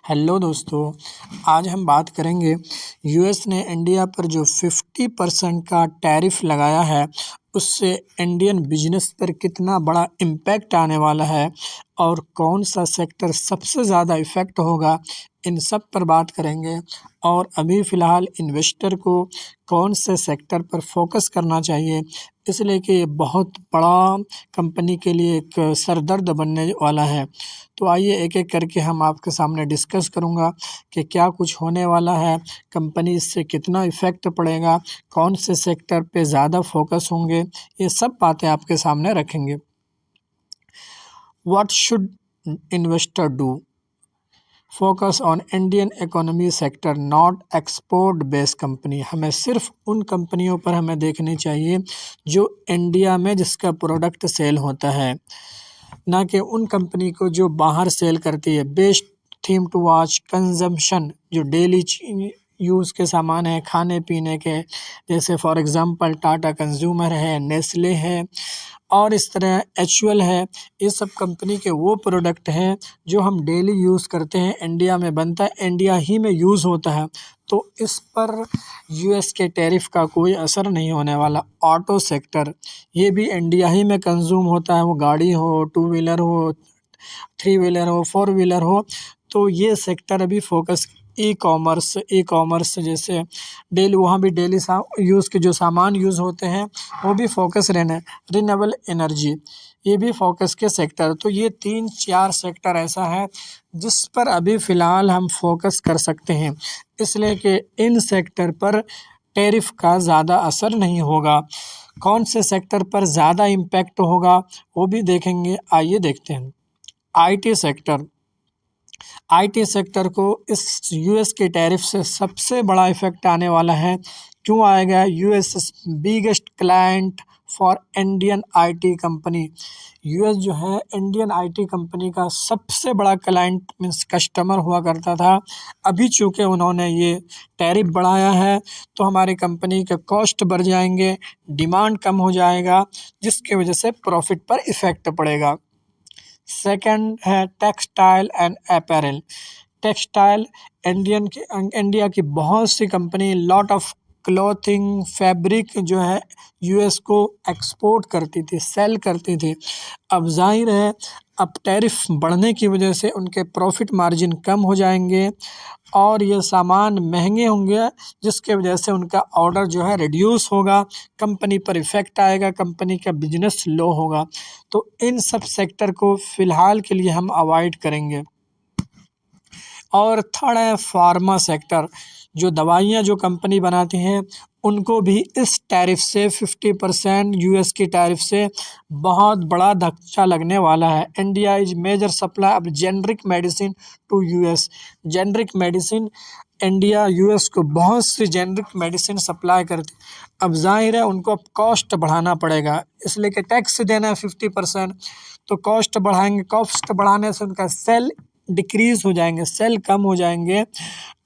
Hello दोस्तों, आज हम बात करेंगे यूएस ने इंडिया पर जो 50% का टैरिफ लगाया है, उससे इंडियन बिजनेस पर कितना बड़ा इम्पैक्ट आने वाला है और कौन सा सेक्टर सबसे ज़्यादा इफ़ेक्ट होगा, इन सब पर बात करेंगे। और अभी फ़िलहाल इन्वेस्टर को कौन से सेक्टर पर फोकस करना चाहिए, इसलिए कि ये बहुत बड़ा कंपनी के लिए एक सरदर्द बनने वाला है। तो आइए एक-एक करके हम आपके सामने डिस्कस करूँगा कि क्या कुछ होने वाला है, कंपनी इससे कितना इफ़ेक्ट पड़ेगा, कौन से सेक्टर पे ज़्यादा फोकस होंगे, ये सब बातें आपके सामने रखेंगे। What should investor do? Focus on Indian economy sector, not export based company. हमें सिर्फ उन कंपनियों पर हमें देखनी चाहिए जो इंडिया में जिसका प्रोडक्ट सेल होता है, ना कि उन कंपनी को जो बाहर सेल करती है। Best theme to watch consumption, जो डेली यूज़ के सामान है खाने पीने के, जैसे फॉर एग्जांपल टाटा कंज्यूमर है, नेस्ले है और इस तरह एचयूएल है। ये सब कंपनी के वो प्रोडक्ट हैं जो हम डेली यूज़ करते हैं, इंडिया में बनता है, इंडिया ही में यूज़ होता है, तो इस पर यूएस के टैरिफ का कोई असर नहीं होने वाला। ऑटो सेक्टर, ये भी इंडिया ही में कंज्यूम होता है, वो गाड़ी हो, टू व्हीलर हो, थ्री व्हीलर हो, फोर व्हीलर हो, तो ये सेक्टर अभी फोकस। ई कॉमर्स जैसे डेली, वहाँ भी डेली यूज़ के जो सामान यूज़ होते हैं वो भी फोकस रहना है। रिन्यूएबल एनर्जी, ये भी फोकस के सेक्टर। तो ये 3-4 सेक्टर ऐसा है जिस पर अभी फ़िलहाल हम फोकस कर सकते हैं, इसलिए कि इन सेक्टर पर टैरिफ का ज़्यादा असर नहीं होगा। कौन से सेक्टर पर ज़्यादा इम्पैक्ट होगा वो भी देखेंगे, आइए देखते हैं। आईटी सेक्टर, आईटी सेक्टर को इस यूएस के टैरिफ से सबसे बड़ा इफ़ेक्ट आने वाला है। क्यों आएगा? US is biggest client for Indian IT company. US जो है इंडियन आईटी कंपनी का सबसे बड़ा क्लाइंट मीन्स कस्टमर हुआ करता था। अभी चूँकि उन्होंने ये टैरिफ बढ़ाया है तो हमारी कंपनी के कॉस्ट बढ़ जाएंगे, डिमांड कम हो जाएगा, जिसकी वजह से प्रॉफिट पर इफ़ेक्ट पड़ेगा। सेकंड है textile and apparel. Textile, India की बहुत सी company lot of clothing, fabric जो है यूएस को एक्सपोर्ट करती थी, सेल करती थी। अब जाहिर है, अब टैरिफ बढ़ने की वजह से उनके प्रॉफिट मार्जिन कम हो जाएंगे और ये सामान महंगे होंगे, जिसके वजह से उनका ऑर्डर जो है रिड्यूस होगा, कंपनी पर इफ़ेक्ट आएगा, कंपनी का बिजनेस लो होगा। तो इन सब सेक्टर को फ़िलहाल के लिए हम अवॉइड करेंगे। और थर्ड है फार्मा सेक्टर, जो दवाइयाँ जो कंपनी बनाती हैं उनको भी इस टैरिफ से 50% यूएस की टैरिफ से बहुत बड़ा धक्का लगने वाला है। India is major supply of generic medicine to US. Generic medicine, India US को बहुत सी जेनरिक मेडिसिन सप्लाई करती। अब जाहिर है उनको अब कॉस्ट बढ़ाना पड़ेगा, इसलिए कि टैक्स देना है 50%, तो कॉस्ट बढ़ाएंगे। कॉस्ट बढ़ाने से उनका सेल डिक्रीज़ हो जाएंगे, सेल कम हो जाएंगे,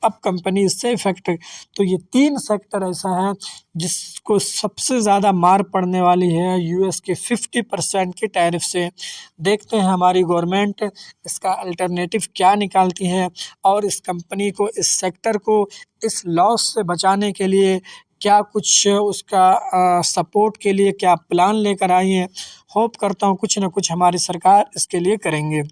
अब कंपनी इससे इफ़ेक्ट। तो ये 3 सेक्टर ऐसा है जिसको सबसे ज़्यादा मार पड़ने वाली है यूएस के 50% के टैरिफ से। देखते हैं हमारी गवर्नमेंट इसका अल्टरनेटिव क्या निकालती है और इस कंपनी को, इस सेक्टर को इस लॉस से बचाने के लिए क्या कुछ उसका सपोर्ट के लिए क्या प्लान लेकर आई है। होप करता हूँ कुछ ना कुछ हमारी सरकार इसके लिए करेंगे।